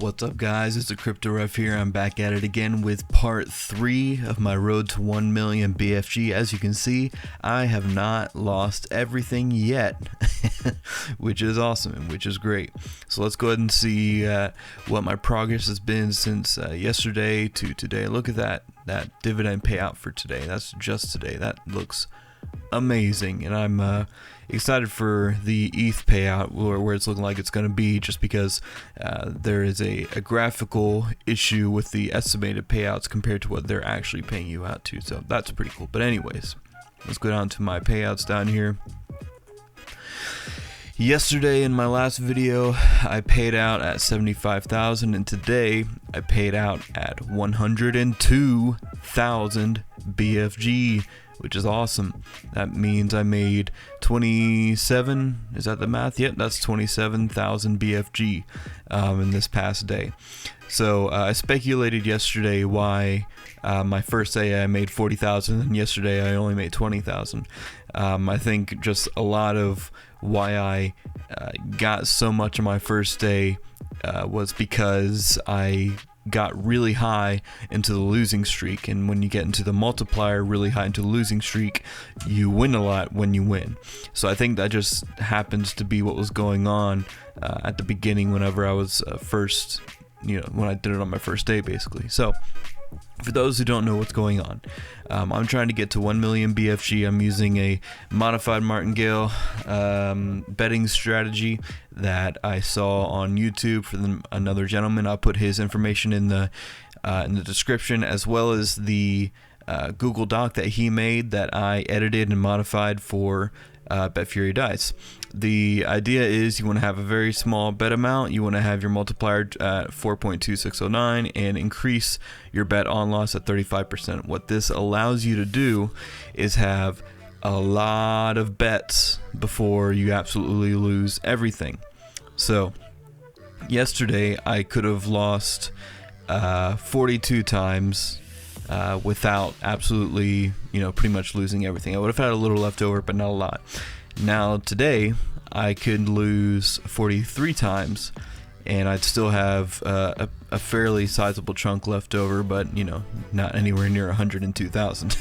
What's up, guys? It's the Crypto Ref here. I'm back at it again with part 3 of my road to 1 million BFG. As you can see, I have not lost everything yet, which is awesome and which is great. So let's go ahead and see what my progress has been since yesterday to today. Look at that dividend payout for today. That's just today. That looks amazing, and I'm excited for the ETH payout where it's looking like it's going to be, just because there is a graphical issue with the estimated payouts compared to what they're actually paying you out to. So that's pretty cool. But anyways, let's go down to my payouts down here. Yesterday in my last video I paid out at 75,000, and today I paid out at 102,000 BFG, which is awesome. That means I made 27, is that the math? Yep, that's 27,000 BFG in this past day. So I speculated yesterday why my first day I made 40,000 and yesterday I only made 20,000. I think just a lot of why I got so much on my first day was because I got really high into the losing streak, and when you get into the multiplier really high into the losing streak, you win a lot when you win. So I think that just happens to be what was going on at the beginning whenever I was first, when I did it on my first day basically. So for those who don't know what's going on, I'm trying to get to 1 million BFG. I'm using a modified martingale betting strategy that I saw on YouTube for another gentleman. I'll put his information in the description, as well as the Google Doc that he made that I edited and modified for BetFury dice. The idea is you want to have a very small bet amount. You want to have your multiplier at 4.2609 and increase your bet on loss at 35%. What this allows you to do is have a lot of bets before you absolutely lose everything. So yesterday I could have lost 42 times without absolutely, pretty much losing everything. I would have had a little left over, but not a lot. Now today I could lose 43 times and I'd still have a fairly sizable chunk left over, but not anywhere near 102,000.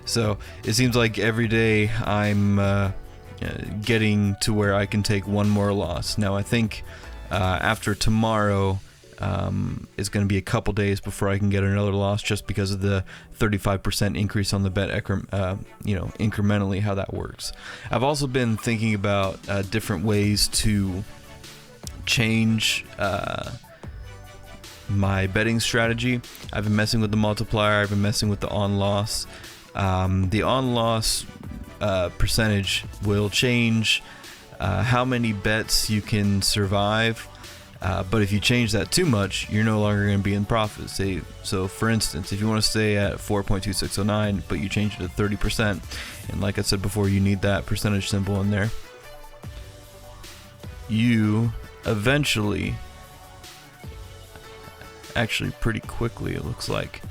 So it seems like every day I'm getting to where I can take one more loss. Now I think after tomorrow it's going to be a couple days before I can get another loss, just because of the 35% increase on the bet, incrementally how that works. I've also been thinking about different ways to change my betting strategy. I've been messing with the multiplier. I've been messing with the on loss. The on loss percentage will change how many bets you can survive. But if you change that too much, you're no longer going to be in profit. So for instance, if you want to stay at 4.2609, but you change it to 30%, and like I said before, you need that percentage symbol in there, you eventually, actually pretty quickly it looks like,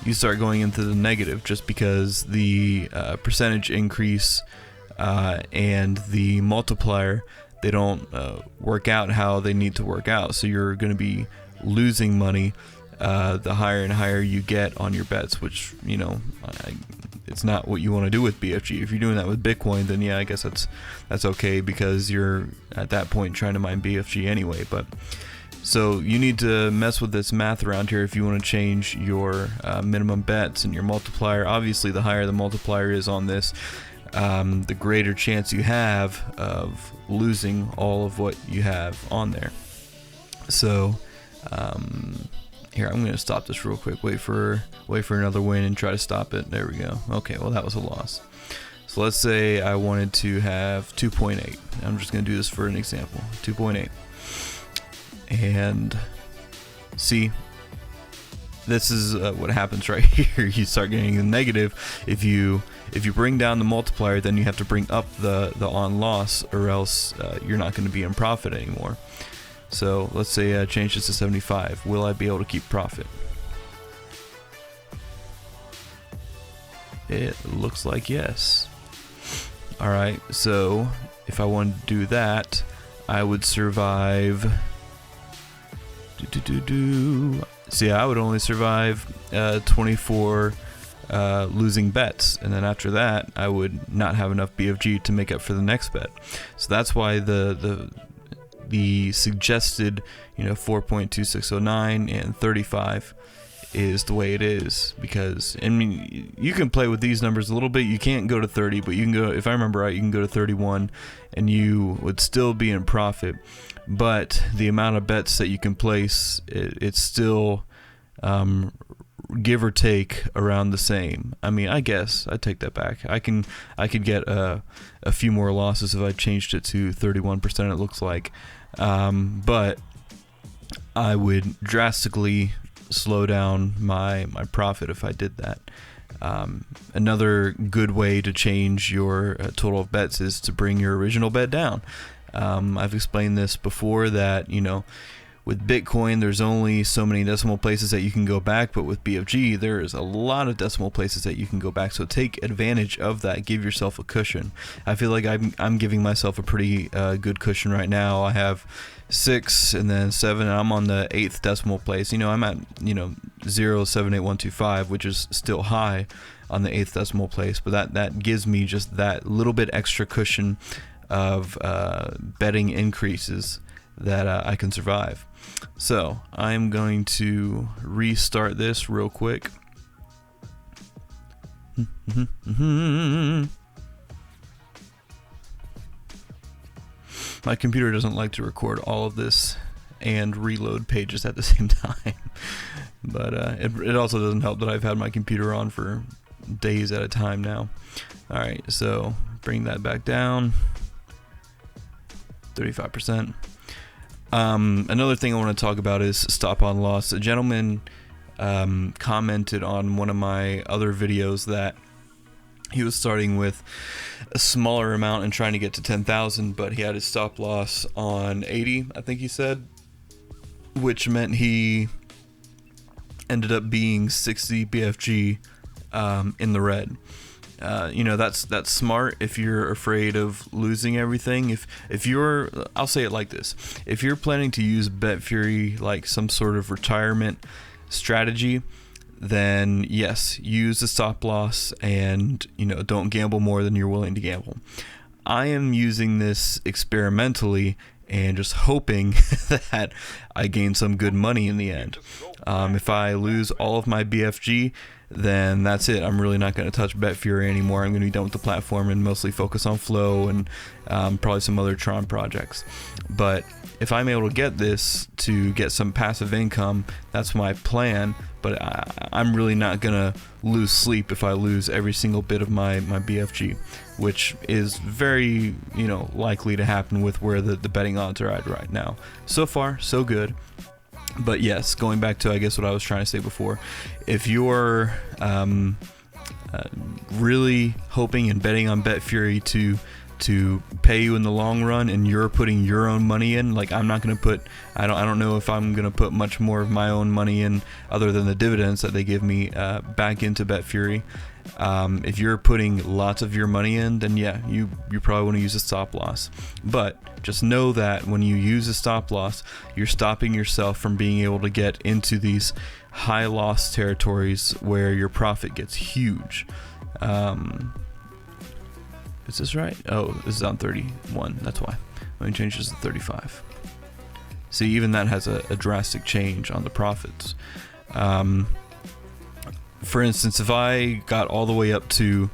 you start going into the negative, just because the percentage increase and the multiplier, they don't work out how they need to work out. So you're going to be losing money the higher and higher you get on your bets, which it's not what you want to do with BFG. If you're doing that with Bitcoin, then yeah, I guess that's okay, because you're at that point trying to mine BFG anyway. But so you need to mess with this math around here if you want to change your minimum bets and your multiplier. Obviously, the higher the multiplier is on this, the greater chance you have of losing all of what you have on there. So here, I'm going to stop this real quick, wait for another win and try to stop it. There we go. Okay, well, that was a loss. So let's say I wanted to have 2.8. I'm just going to do this for an example. 2.8. And see, this is what happens right here. You start getting a negative. If you bring down the multiplier, then you have to bring up the on loss, or else you're not going to be in profit anymore. So let's say I change this to 75. Will I be able to keep profit? It looks like yes. Alright, so if I wanted to do that, I would survive See, I would only survive 24 losing bets, and then after that I would not have enough BFG to make up for the next bet. So that's why the suggested 4.2609 and 35 is the way it is, because I mean you can play with these numbers a little bit. You can't go to 30, but you can go, if I remember right, you can go to 31 and you would still be in profit. But the amount of bets that you can place, it's still give or take around the same. I mean, I guess I take that back. I could get a few more losses if I changed it to 31%. It looks like, but I would drastically slow down my profit if I did that. Another good way to change your total of bets is to bring your original bet down. I've explained this before that with Bitcoin, there's only so many decimal places that you can go back, but with BFG, there is a lot of decimal places that you can go back. So take advantage of that. Give yourself a cushion. I feel like I'm giving myself a pretty good cushion right now. I have 6 and then 7, and I'm on the 8th decimal place. I'm at 0.78125, which is still high on the 8th decimal place, but that gives me just that little bit extra cushion of betting increases that I can survive. So I'm going to restart this real quick. My computer doesn't like to record all of this and reload pages at the same time. But it also doesn't help that I've had my computer on for days at a time now. Alright, so bring that back down. 35%. Another thing I want to talk about is stop on loss. A gentleman commented on one of my other videos that he was starting with a smaller amount and trying to get to 10,000, but he had his stop loss on 80, I think he said, which meant he ended up being 60 BFG in the red. That's smart if you're afraid of losing everything. If you're, I'll say it like this: if you're planning to use BetFury like some sort of retirement strategy, then yes, use the stop loss and don't gamble more than you're willing to gamble. I am using this experimentally and just hoping that I gain some good money in the end. If I lose all of my BFG, then that's it. I'm really not going to touch BetFury anymore. I'm going to be done with the platform and mostly focus on Flow and probably some other Tron projects. But if I'm able to get this to get some passive income, that's my plan. But I'm really not going to lose sleep if I lose every single bit of my BFG, which is very likely to happen with where the betting odds are at right now. So far, so good. But yes, going back to I guess what I was trying to say before, if you're really hoping and betting on BetFury to pay you in the long run, and you're putting your own money in, like I'm not going to put, I don't know if I'm going to put much more of my own money in other than the dividends that they give me back into BetFury. If you're putting lots of your money in, then yeah, you probably want to use a stop loss. But just know that when you use a stop loss, you're stopping yourself from being able to get into these high loss territories where your profit gets huge. Is this right? Oh, this is on 31. That's why. Let me change this to 35. See, even that has a drastic change on the profits. For instance, if I got all the way up to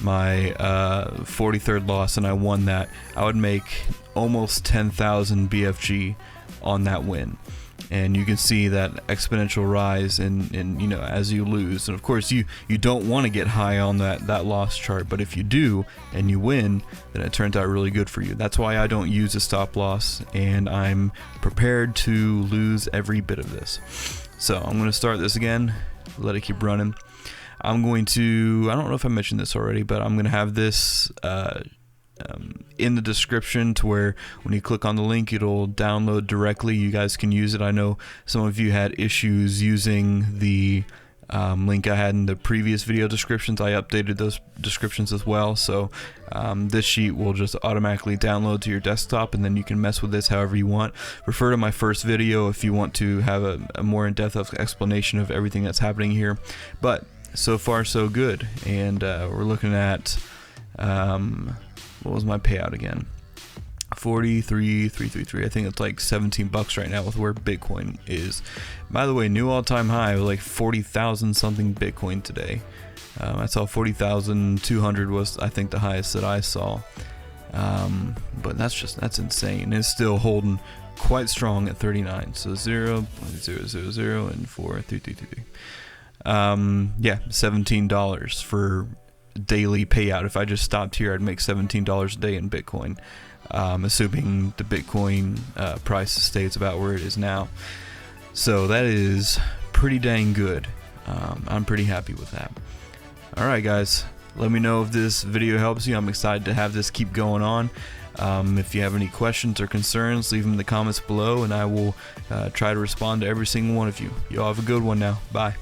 my 43rd loss and I won that, I would make almost 10,000 BFG on that win. And you can see that exponential rise in as you lose. And of course you don't want to get high on that loss chart, but if you do and you win, then it turns out really good for you. That's why I don't use a stop loss, and I'm prepared to lose every bit of this. So I'm going to start this again, let it keep running. I'm going to, I don't know if I mentioned this already, but I'm going to have this in the description to where when you click on the link, it'll download directly. You guys can use it. I know some of you had issues using the link I had in the previous video descriptions. I updated those descriptions as well, so this sheet will just automatically download to your desktop, and then you can mess with this however you want. Refer to my first video if you want to have a more in-depth explanation of everything that's happening here. But so far so good, and we're looking at what was my payout again? 43,333. I think it's like 17 bucks right now with where Bitcoin is. By the way, new all-time high, like 40,000 something Bitcoin today. I saw 40,200 was, I think, the highest that I saw. But that's insane. It's still holding quite strong at 39. So 0.000 and 4,333. Yeah, $17 for daily payout. If I just stopped here, I'd make $17 a day in Bitcoin. Assuming the Bitcoin price stays about where it is now. So that is pretty dang good. I'm pretty happy with that. Alright guys, let me know if this video helps you. I'm excited to have this keep going on. If you have any questions or concerns, leave them in the comments below, and I will try to respond to every single one of you. Y'all have a good one now. Bye.